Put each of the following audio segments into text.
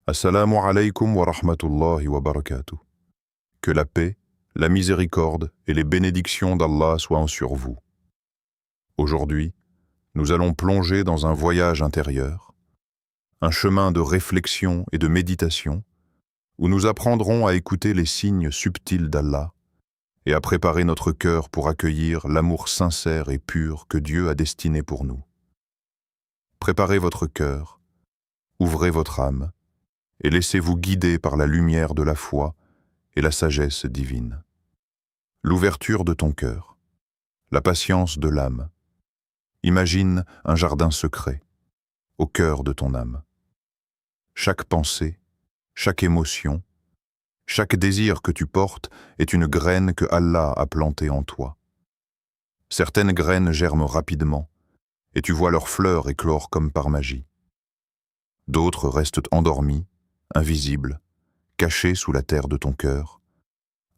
Assalamu alaykum wa rahmatullahi wa barakatuh. Que la paix, la miséricorde et les bénédictions d'Allah soient sur vous. Aujourd'hui, nous allons plonger dans un voyage intérieur, un chemin de réflexion et de méditation, où nous apprendrons à écouter les signes subtils d'Allah et à préparer notre cœur pour accueillir l'amour sincère et pur que Dieu a destiné pour nous. Préparez votre cœur, ouvrez votre âme, et laissez-vous guider par la lumière de la foi et la sagesse divine. L'ouverture de ton cœur, la patience de l'âme. Imagine un jardin secret, au cœur de ton âme. Chaque pensée, chaque émotion, chaque désir que tu portes est une graine que Allah a plantée en toi. Certaines graines germent rapidement, et tu vois leurs fleurs éclore comme par magie. D'autres restent endormies, invisibles, cachées sous la terre de ton cœur,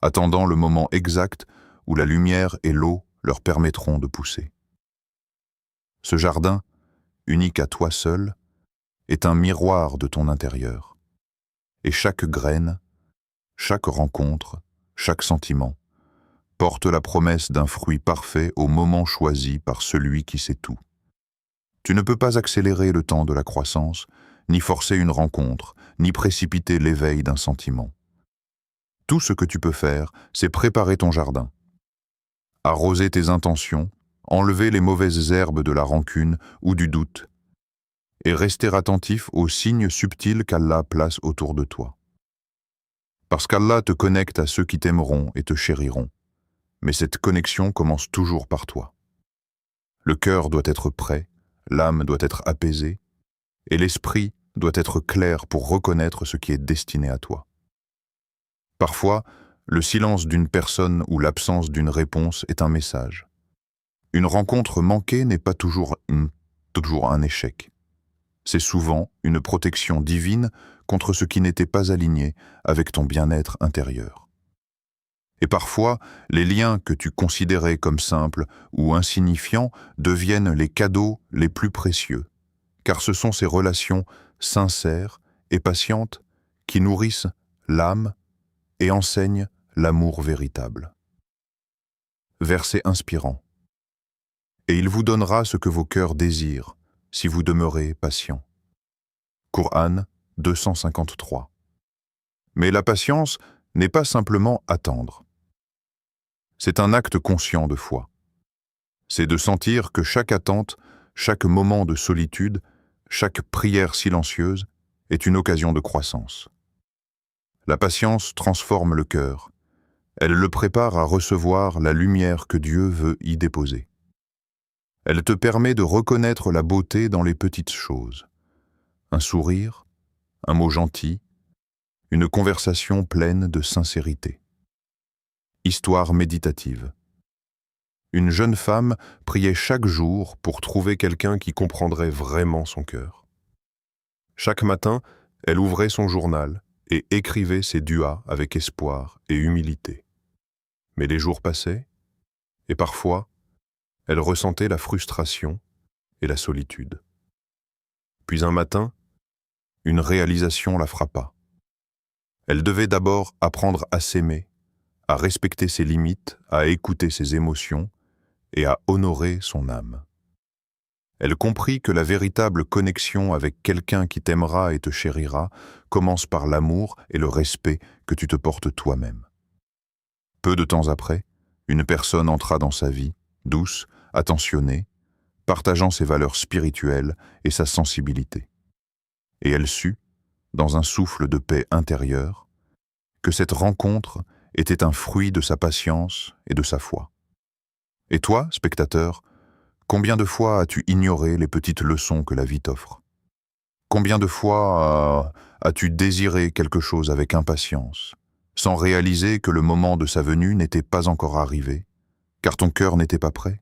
attendant le moment exact où la lumière et l'eau leur permettront de pousser. Ce jardin, unique à toi seul, est un miroir de ton intérieur. Et chaque graine, chaque rencontre, chaque sentiment, porte la promesse d'un fruit parfait au moment choisi par celui qui sait tout. Tu ne peux pas accélérer le temps de la croissance, ni forcer une rencontre, ni précipiter l'éveil d'un sentiment. Tout ce que tu peux faire, c'est préparer ton jardin, arroser tes intentions, enlever les mauvaises herbes de la rancune ou du doute, et rester attentif aux signes subtils qu'Allah place autour de toi. Parce qu'Allah te connecte à ceux qui t'aimeront et te chériront, mais cette connexion commence toujours par toi. Le cœur doit être prêt, l'âme doit être apaisée, et l'esprit doit être clair pour reconnaître ce qui est destiné à toi. Parfois, le silence d'une personne ou l'absence d'une réponse est un message. Une rencontre manquée n'est pas toujours un échec. C'est souvent une protection divine contre ce qui n'était pas aligné avec ton bien-être intérieur. Et parfois, les liens que tu considérais comme simples ou insignifiants deviennent les cadeaux les plus précieux, car ce sont ces relations sincères et patientes qui nourrissent l'âme et enseignent l'amour véritable. Verset inspirant. Et il vous donnera ce que vos cœurs désirent, si vous demeurez patient. Coran 253. Mais la patience n'est pas simplement attendre. C'est un acte conscient de foi. C'est de sentir que chaque attente, chaque moment de solitude, chaque prière silencieuse est une occasion de croissance. La patience transforme le cœur. Elle le prépare à recevoir la lumière que Dieu veut y déposer. Elle te permet de reconnaître la beauté dans les petites choses. Un sourire, un mot gentil, une conversation pleine de sincérité. Histoire méditative. Une jeune femme priait chaque jour pour trouver quelqu'un qui comprendrait vraiment son cœur. Chaque matin, elle ouvrait son journal et écrivait ses duas avec espoir et humilité. Mais les jours passaient, et parfois, elle ressentait la frustration et la solitude. Puis un matin, une réalisation la frappa. Elle devait d'abord apprendre à s'aimer, à respecter ses limites, à écouter ses émotions et à honorer son âme. Elle comprit que la véritable connexion avec quelqu'un qui t'aimera et te chérira commence par l'amour et le respect que tu te portes toi-même. Peu de temps après, une personne entra dans sa vie, douce, attentionnée, partageant ses valeurs spirituelles et sa sensibilité. Et elle sut, dans un souffle de paix intérieure, que cette rencontre était un fruit de sa patience et de sa foi. Et toi, spectateur, combien de fois as-tu ignoré les petites leçons que la vie t'offre? Combien de fois as-tu désiré quelque chose avec impatience, sans réaliser que le moment de sa venue n'était pas encore arrivé, car ton cœur n'était pas prêt?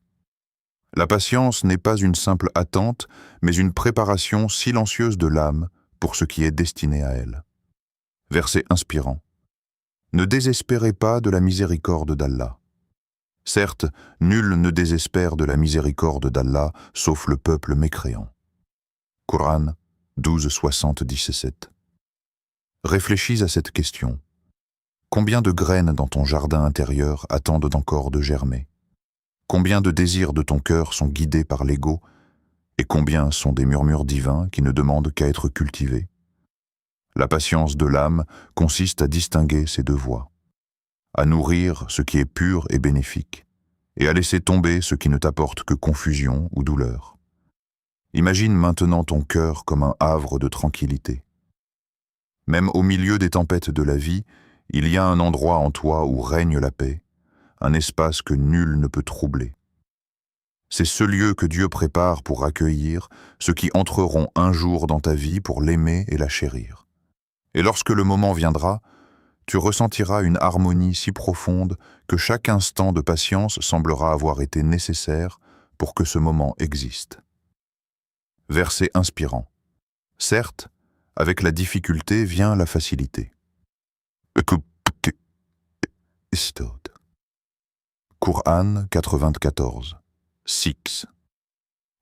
La patience n'est pas une simple attente, mais une préparation silencieuse de l'âme pour ce qui est destiné à elle. Verset inspirant. Ne désespérez pas de la miséricorde d'Allah. Certes, nul ne désespère de la miséricorde d'Allah, sauf le peuple mécréant. Coran 12, 77. Réfléchis à cette question. Combien de graines dans ton jardin intérieur attendent encore de germer? Combien de désirs de ton cœur sont guidés par l'ego et combien sont des murmures divins qui ne demandent qu'à être cultivés? La patience de l'âme consiste à distinguer ces deux voies, à nourrir ce qui est pur et bénéfique, et à laisser tomber ce qui ne t'apporte que confusion ou douleur. Imagine maintenant ton cœur comme un havre de tranquillité. Même au milieu des tempêtes de la vie, il y a un endroit en toi où règne la paix, un espace que nul ne peut troubler. C'est ce lieu que Dieu prépare pour accueillir ceux qui entreront un jour dans ta vie pour l'aimer et la chérir. Et lorsque le moment viendra, tu ressentiras une harmonie si profonde que chaque instant de patience semblera avoir été nécessaire pour que ce moment existe. Verset inspirant. Certes, avec la difficulté vient la facilité. Qur'an 94. 6.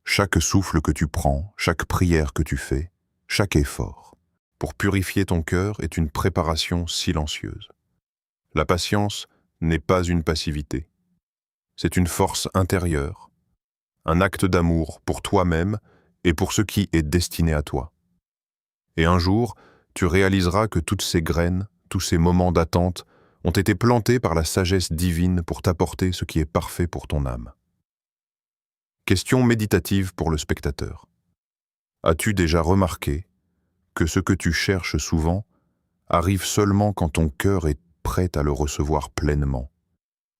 Chaque souffle que tu prends, chaque prière que tu fais, chaque effort, pour purifier ton cœur est une préparation silencieuse. La patience n'est pas une passivité. C'est une force intérieure, un acte d'amour pour toi-même et pour ce qui est destiné à toi. Et un jour, tu réaliseras que toutes ces graines, tous ces moments d'attente ont été plantés par la sagesse divine pour t'apporter ce qui est parfait pour ton âme. Question méditative pour le spectateur. As-tu déjà remarqué que ce que tu cherches souvent arrive seulement quand ton cœur est prêt à le recevoir pleinement,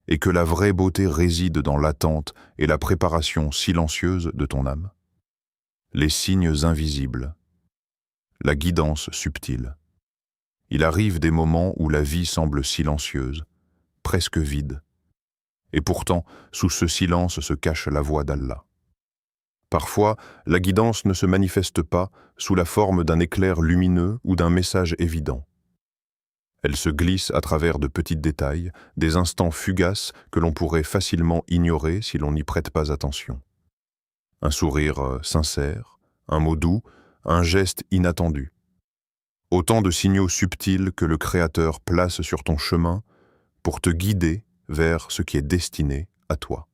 et que la vraie beauté réside dans l'attente et la préparation silencieuse de ton âme? Les signes invisibles, la guidance subtile. Il arrive des moments où la vie semble silencieuse, presque vide, et pourtant, sous ce silence se cache la voix d'Allah. Parfois, la guidance ne se manifeste pas sous la forme d'un éclair lumineux ou d'un message évident. Elle se glisse à travers de petits détails, des instants fugaces que l'on pourrait facilement ignorer si l'on n'y prête pas attention. Un sourire sincère, un mot doux, un geste inattendu. Autant de signaux subtils que le Créateur place sur ton chemin pour te guider vers ce qui est destiné à toi.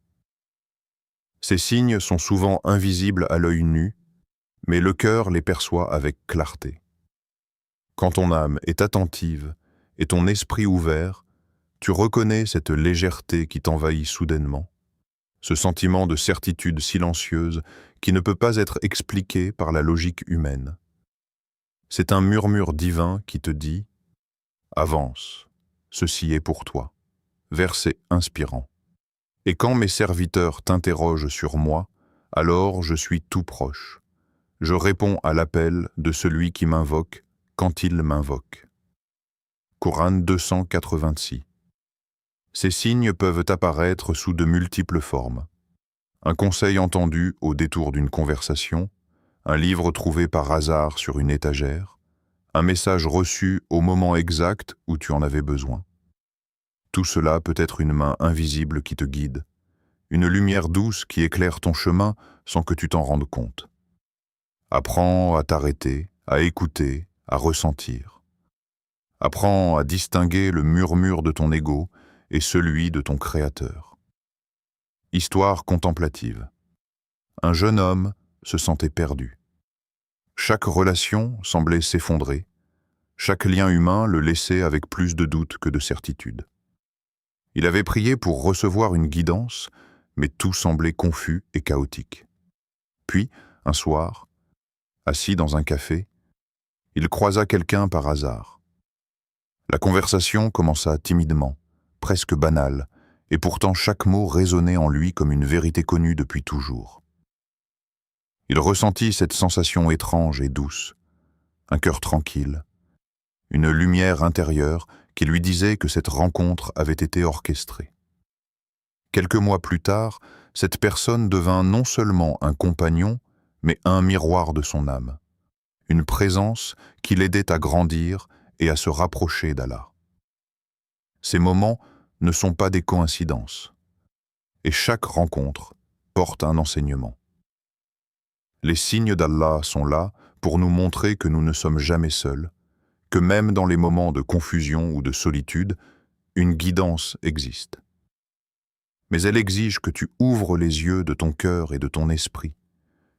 Ces signes sont souvent invisibles à l'œil nu, mais le cœur les perçoit avec clarté. Quand ton âme est attentive et ton esprit ouvert, tu reconnais cette légèreté qui t'envahit soudainement, ce sentiment de certitude silencieuse qui ne peut pas être expliqué par la logique humaine. C'est un murmure divin qui te dit « Avance, ceci est pour toi ». Verset inspirant. Et quand mes serviteurs t'interrogent sur moi, alors je suis tout proche. Je réponds à l'appel de celui qui m'invoque quand il m'invoque. Qur'an 286. Ces signes peuvent apparaître sous de multiples formes. Un conseil entendu au détour d'une conversation, un livre trouvé par hasard sur une étagère, un message reçu au moment exact où tu en avais besoin. Tout cela peut être une main invisible qui te guide, une lumière douce qui éclaire ton chemin sans que tu t'en rendes compte. Apprends à t'arrêter, à écouter, à ressentir. Apprends à distinguer le murmure de ton ego et celui de ton Créateur. Histoire contemplative. Un jeune homme se sentait perdu. Chaque relation semblait s'effondrer. Chaque lien humain le laissait avec plus de doute que de certitude. Il avait prié pour recevoir une guidance, mais tout semblait confus et chaotique. Puis, un soir, assis dans un café, il croisa quelqu'un par hasard. La conversation commença timidement, presque banale, et pourtant chaque mot résonnait en lui comme une vérité connue depuis toujours. Il ressentit cette sensation étrange et douce, un cœur tranquille, une lumière intérieure qui lui disait que cette rencontre avait été orchestrée. Quelques mois plus tard, cette personne devint non seulement un compagnon, mais un miroir de son âme, une présence qui l'aidait à grandir et à se rapprocher d'Allah. Ces moments ne sont pas des coïncidences, et chaque rencontre porte un enseignement. Les signes d'Allah sont là pour nous montrer que nous ne sommes jamais seuls, que même dans les moments de confusion ou de solitude, une guidance existe. Mais elle exige que tu ouvres les yeux de ton cœur et de ton esprit,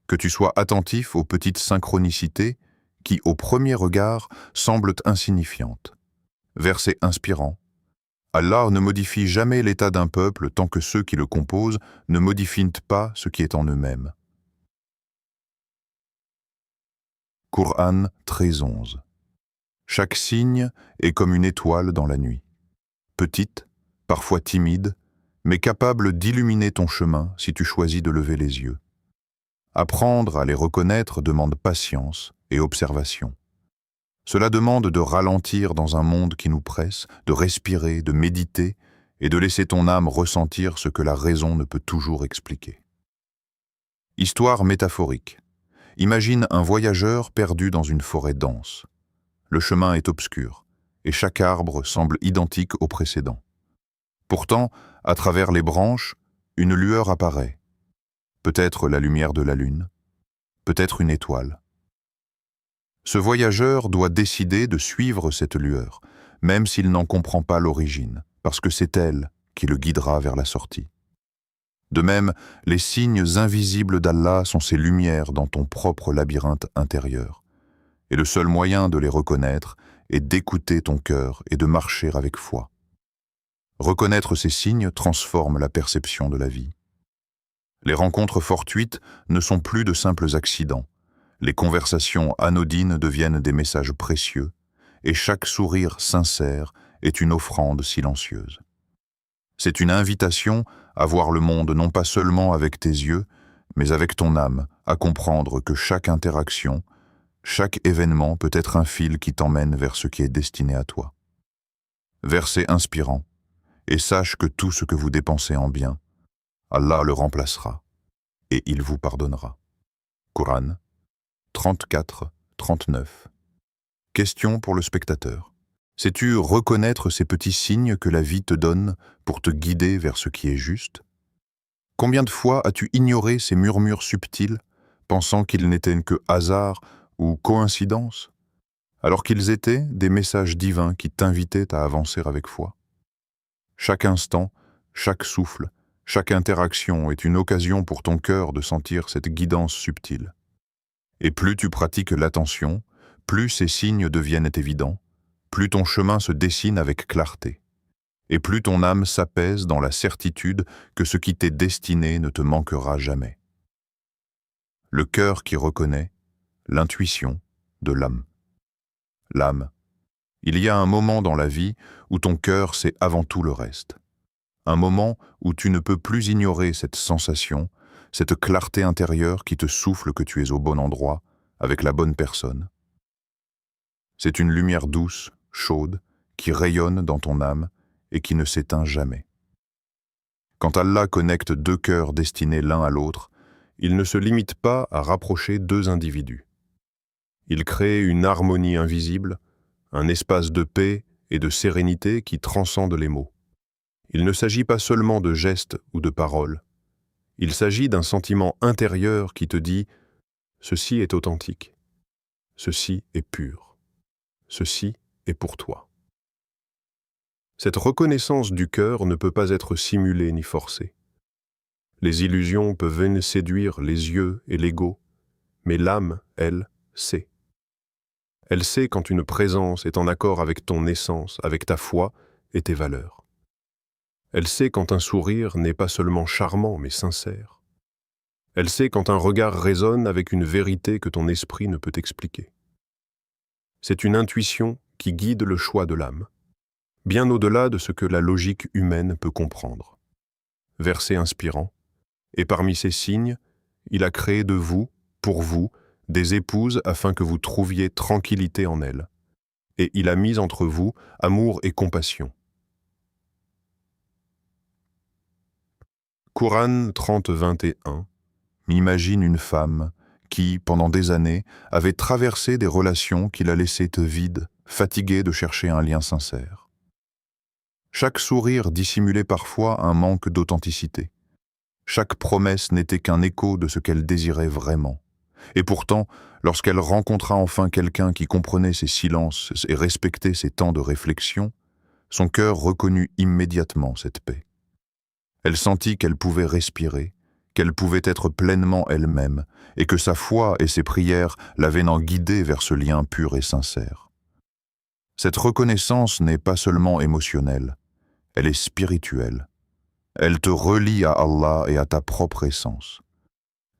que tu sois attentif aux petites synchronicités qui, au premier regard, semblent insignifiantes. Verset inspirant. Allah ne modifie jamais l'état d'un peuple tant que ceux qui le composent ne modifient pas ce qui est en eux-mêmes. Coran 13:11. Chaque signe est comme une étoile dans la nuit. Petite, parfois timide, mais capable d'illuminer ton chemin si tu choisis de lever les yeux. Apprendre à les reconnaître demande patience et observation. Cela demande de ralentir dans un monde qui nous presse, de respirer, de méditer et de laisser ton âme ressentir ce que la raison ne peut toujours expliquer. Histoire métaphorique. Imagine un voyageur perdu dans une forêt dense. Le chemin est obscur et chaque arbre semble identique au précédent. Pourtant, à travers les branches, une lueur apparaît. Peut-être la lumière de la lune, peut-être une étoile. Ce voyageur doit décider de suivre cette lueur, même s'il n'en comprend pas l'origine, parce que c'est elle qui le guidera vers la sortie. De même, les signes invisibles d'Allah sont ces lumières dans ton propre labyrinthe intérieur. Et le seul moyen de les reconnaître est d'écouter ton cœur et de marcher avec foi. Reconnaître ces signes transforme la perception de la vie. Les rencontres fortuites ne sont plus de simples accidents. Les conversations anodines deviennent des messages précieux, et chaque sourire sincère est une offrande silencieuse. C'est une invitation à voir le monde non pas seulement avec tes yeux, mais avec ton âme, à comprendre que chaque interaction, chaque événement peut être un fil qui t'emmène vers ce qui est destiné à toi. Verset inspirant. Et sache que tout ce que vous dépensez en bien, Allah le remplacera, et il vous pardonnera. Coran 34-39. Question pour le spectateur. Sais-tu reconnaître ces petits signes que la vie te donne pour te guider vers ce qui est juste? Combien de fois as-tu ignoré ces murmures subtils, pensant qu'ils n'étaient que hasard ou coïncidence, alors qu'ils étaient des messages divins qui t'invitaient à avancer avec foi? Chaque instant, chaque souffle, chaque interaction est une occasion pour ton cœur de sentir cette guidance subtile. Et plus tu pratiques l'attention, plus ces signes deviennent évidents, plus ton chemin se dessine avec clarté, et plus ton âme s'apaise dans la certitude que ce qui t'est destiné ne te manquera jamais. Le cœur qui reconnaît, l'intuition de l'âme. L'âme. Il y a un moment dans la vie où ton cœur c'est avant tout le reste. Un moment où tu ne peux plus ignorer cette sensation, cette clarté intérieure qui te souffle que tu es au bon endroit, avec la bonne personne. C'est une lumière douce, chaude, qui rayonne dans ton âme et qui ne s'éteint jamais. Quand Allah connecte deux cœurs destinés l'un à l'autre, il ne se limite pas à rapprocher deux individus. Il crée une harmonie invisible, un espace de paix et de sérénité qui transcende les mots. Il ne s'agit pas seulement de gestes ou de paroles. Il s'agit d'un sentiment intérieur qui te dit « Ceci est authentique, ceci est pur, ceci est pour toi ». Cette reconnaissance du cœur ne peut pas être simulée ni forcée. Les illusions peuvent séduire les yeux et l'ego, mais l'âme, elle, sait. Elle sait quand une présence est en accord avec ton essence, avec ta foi et tes valeurs. Elle sait quand un sourire n'est pas seulement charmant, mais sincère. Elle sait quand un regard résonne avec une vérité que ton esprit ne peut expliquer. C'est une intuition qui guide le choix de l'âme, bien au-delà de ce que la logique humaine peut comprendre. Verset inspirant. Et parmi ces signes, il a créé de vous, pour vous, des épouses afin que vous trouviez tranquillité en elles. Et il a mis entre vous amour et compassion. Coran 30-21. Imagine une femme qui, pendant des années, avait traversé des relations qui la laissaient vide, fatiguée de chercher un lien sincère. Chaque sourire dissimulait parfois un manque d'authenticité. Chaque promesse n'était qu'un écho de ce qu'elle désirait vraiment. Et pourtant, lorsqu'elle rencontra enfin quelqu'un qui comprenait ses silences et respectait ses temps de réflexion, son cœur reconnut immédiatement cette paix. Elle sentit qu'elle pouvait respirer, qu'elle pouvait être pleinement elle-même, et que sa foi et ses prières l'avaient guidée vers ce lien pur et sincère. Cette reconnaissance n'est pas seulement émotionnelle, elle est spirituelle. Elle te relie à Allah et à ta propre essence.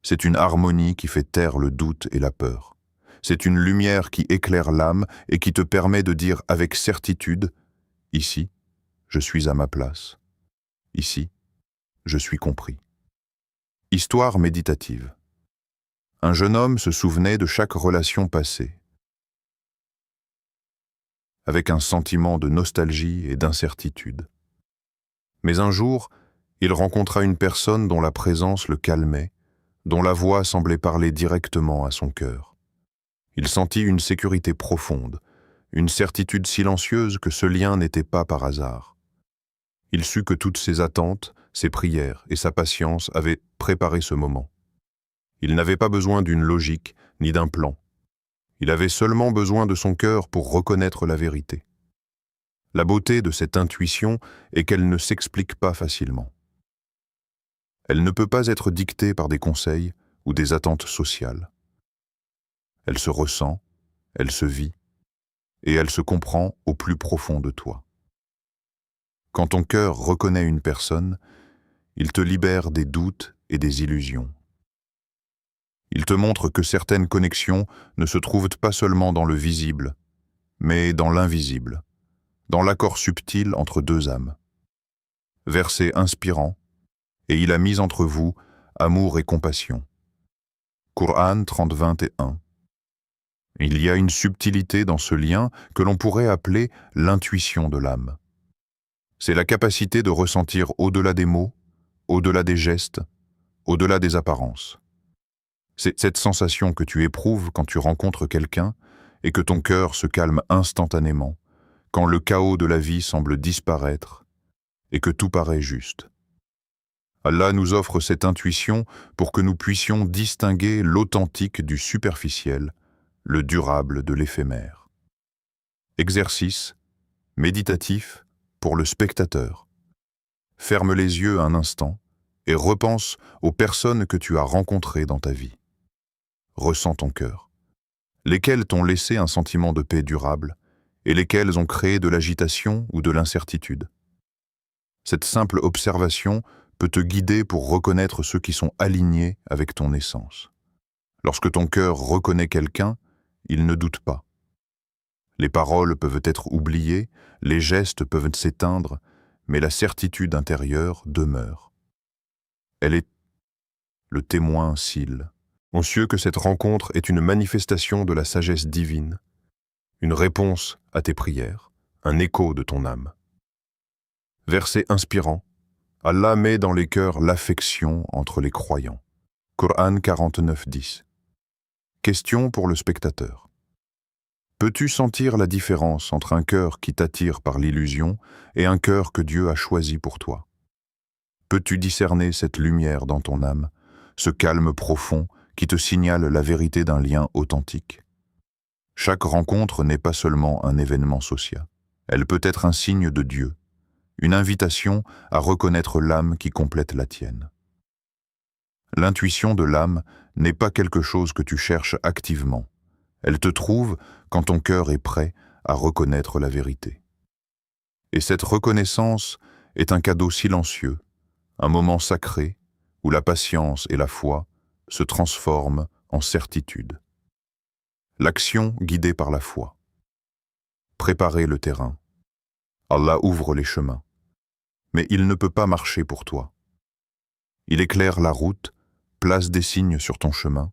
C'est une harmonie qui fait taire le doute et la peur. C'est une lumière qui éclaire l'âme et qui te permet de dire avec certitude « Ici, je suis à ma place. Ici, je suis compris. » Histoire méditative. Un jeune homme se souvenait de chaque relation passée, avec un sentiment de nostalgie et d'incertitude. Mais un jour, il rencontra une personne dont la présence le calmait, dont la voix semblait parler directement à son cœur. Il sentit une sécurité profonde, une certitude silencieuse que ce lien n'était pas par hasard. Il sut que toutes ses attentes, ses prières et sa patience avaient préparé ce moment. Il n'avait pas besoin d'une logique ni d'un plan. Il avait seulement besoin de son cœur pour reconnaître la vérité. La beauté de cette intuition est qu'elle ne s'explique pas facilement. Elle ne peut pas être dictée par des conseils ou des attentes sociales. Elle se ressent, elle se vit, et elle se comprend au plus profond de toi. Quand ton cœur reconnaît une personne, il te libère des doutes et des illusions. Il te montre que certaines connexions ne se trouvent pas seulement dans le visible, mais dans l'invisible, dans l'accord subtil entre deux âmes. Verset inspirant, et il a mis entre vous amour et compassion. Coran 30-21. Il y a une subtilité dans ce lien que l'on pourrait appeler l'intuition de l'âme. C'est la capacité de ressentir au-delà des mots, au-delà des gestes, au-delà des apparences. C'est cette sensation que tu éprouves quand tu rencontres quelqu'un et que ton cœur se calme instantanément, quand le chaos de la vie semble disparaître et que tout paraît juste. Allah nous offre cette intuition pour que nous puissions distinguer l'authentique du superficiel, le durable de l'éphémère. Exercice méditatif pour le spectateur. Ferme les yeux un instant et repense aux personnes que tu as rencontrées dans ta vie. Ressens ton cœur. Lesquelles t'ont laissé un sentiment de paix durable et lesquelles ont créé de l'agitation ou de l'incertitude. Cette simple observation peut te guider pour reconnaître ceux qui sont alignés avec ton essence. Lorsque ton cœur reconnaît quelqu'un, il ne doute pas. Les paroles peuvent être oubliées, les gestes peuvent s'éteindre, mais la certitude intérieure demeure. Elle est le témoin s'il. On sut que cette rencontre est une manifestation de la sagesse divine, une réponse à tes prières, un écho de ton âme. Verset inspirant. Allah met dans les cœurs l'affection entre les croyants. Coran 49-10. Question pour le spectateur. Peux-tu sentir la différence entre un cœur qui t'attire par l'illusion et un cœur que Dieu a choisi pour toi? Peux-tu discerner cette lumière dans ton âme, ce calme profond qui te signale la vérité d'un lien authentique? Chaque rencontre n'est pas seulement un événement social. Elle peut être un signe de Dieu, une invitation à reconnaître l'âme qui complète la tienne. L'intuition de l'âme n'est pas quelque chose que tu cherches activement. Elle te trouve quand ton cœur est prêt à reconnaître la vérité. Et cette reconnaissance est un cadeau silencieux, un moment sacré où la patience et la foi se transforment en certitude. L'action guidée par la foi. Préparer le terrain. Allah ouvre les chemins. Mais il ne peut pas marcher pour toi. Il éclaire la route, place des signes sur ton chemin,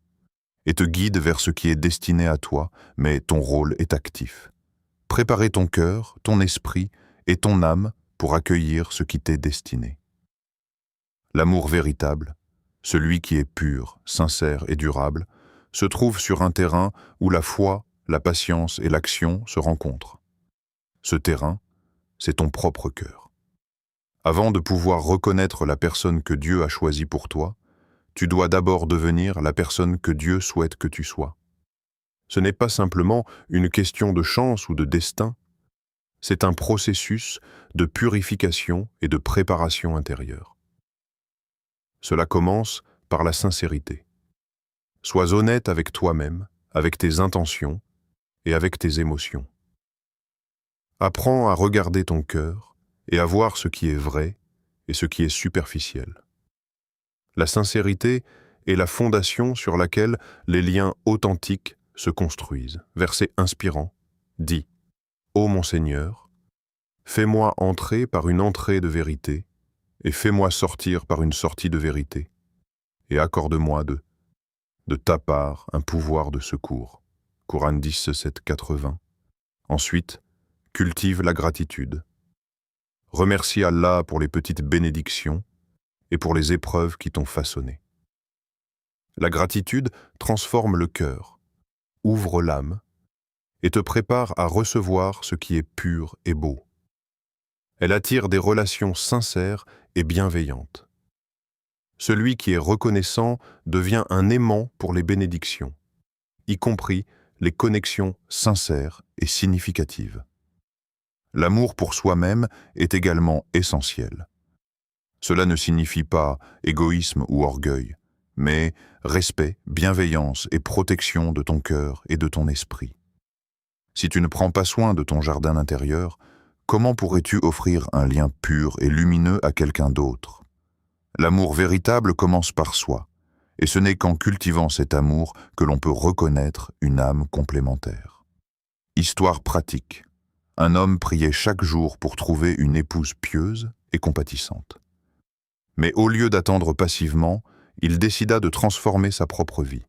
et te guide vers ce qui est destiné à toi, mais ton rôle est actif. Préparer ton cœur, ton esprit et ton âme pour accueillir ce qui t'est destiné. L'amour véritable, celui qui est pur, sincère et durable, se trouve sur un terrain où la foi, la patience et l'action se rencontrent. Ce terrain, c'est ton propre cœur. Avant de pouvoir reconnaître la personne que Dieu a choisie pour toi, tu dois d'abord devenir la personne que Dieu souhaite que tu sois. Ce n'est pas simplement une question de chance ou de destin, c'est un processus de purification et de préparation intérieure. Cela commence par la sincérité. Sois honnête avec toi-même, avec tes intentions et avec tes émotions. Apprends à regarder ton cœur et à voir ce qui est vrai et ce qui est superficiel. La sincérité est la fondation sur laquelle les liens authentiques se construisent. Verset inspirant dit « Ô mon Seigneur, fais-moi entrer par une entrée de vérité et fais-moi sortir par une sortie de vérité et accorde-moi de ta part un pouvoir de secours. » Coran 10, 7, 80. Ensuite, cultive la gratitude. Remercie Allah pour les petites bénédictions et pour les épreuves qui t'ont façonné. La gratitude transforme le cœur, ouvre l'âme et te prépare à recevoir ce qui est pur et beau. Elle attire des relations sincères et bienveillantes. Celui qui est reconnaissant devient un aimant pour les bénédictions, y compris les connexions sincères et significatives. L'amour pour soi-même est également essentiel. Cela ne signifie pas égoïsme ou orgueil, mais respect, bienveillance et protection de ton cœur et de ton esprit. Si tu ne prends pas soin de ton jardin intérieur, comment pourrais-tu offrir un lien pur et lumineux à quelqu'un d'autre? L'amour véritable commence par soi, et ce n'est qu'en cultivant cet amour que l'on peut reconnaître une âme complémentaire. Histoire pratique. Un homme priait chaque jour pour trouver une épouse pieuse et compatissante. Mais au lieu d'attendre passivement, il décida de transformer sa propre vie.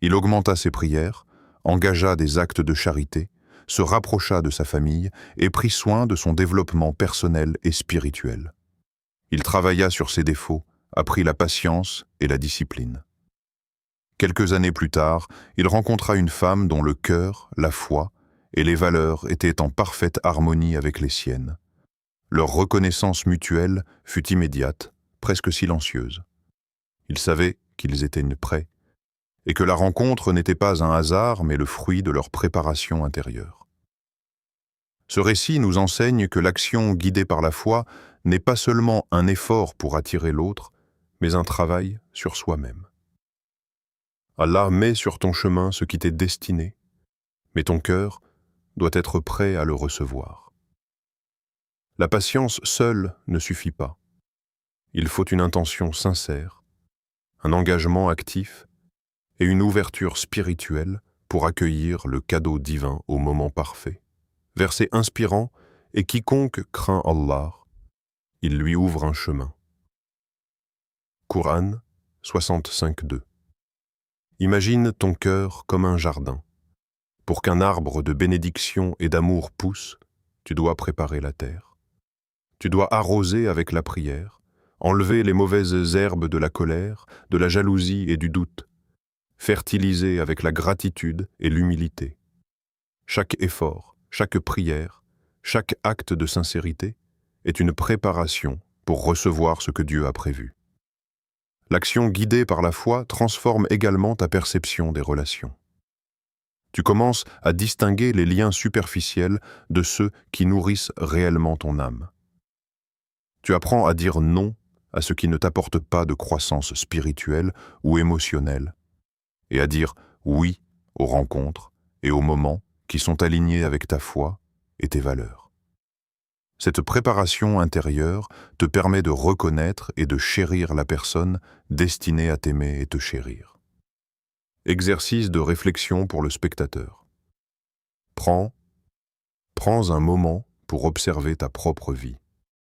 Il augmenta ses prières, engagea des actes de charité, se rapprocha de sa famille et prit soin de son développement personnel et spirituel. Il travailla sur ses défauts, apprit la patience et la discipline. Quelques années plus tard, il rencontra une femme dont le cœur, la foi et les valeurs étaient en parfaite harmonie avec les siennes. Leur reconnaissance mutuelle fut immédiate, presque silencieuse. Ils savaient qu'ils étaient prêts et que la rencontre n'était pas un hasard mais le fruit de leur préparation intérieure. Ce récit nous enseigne que l'action guidée par la foi n'est pas seulement un effort pour attirer l'autre, mais un travail sur soi-même. Allah met sur ton chemin ce qui t'est destiné, mais ton cœur doit être prêt à le recevoir. La patience seule ne suffit pas. Il faut une intention sincère, un engagement actif et une ouverture spirituelle pour accueillir le cadeau divin au moment parfait. Verset inspirant, et quiconque craint Allah, il lui ouvre un chemin. Coran 65.2. Imagine ton cœur comme un jardin. Pour qu'un arbre de bénédiction et d'amour pousse, tu dois préparer la terre. Tu dois arroser avec la prière, enlever les mauvaises herbes de la colère, de la jalousie et du doute, fertiliser avec la gratitude et l'humilité. Chaque effort, chaque prière, chaque acte de sincérité est une préparation pour recevoir ce que Dieu a prévu. L'action guidée par la foi transforme également ta perception des relations. Tu commences à distinguer les liens superficiels de ceux qui nourrissent réellement ton âme. Tu apprends à dire non à ce qui ne t'apporte pas de croissance spirituelle ou émotionnelle, et à dire oui aux rencontres et aux moments qui sont alignés avec ta foi et tes valeurs. Cette préparation intérieure te permet de reconnaître et de chérir la personne destinée à t'aimer et te chérir. Exercice de réflexion pour le spectateur. Prends un moment pour observer ta propre vie.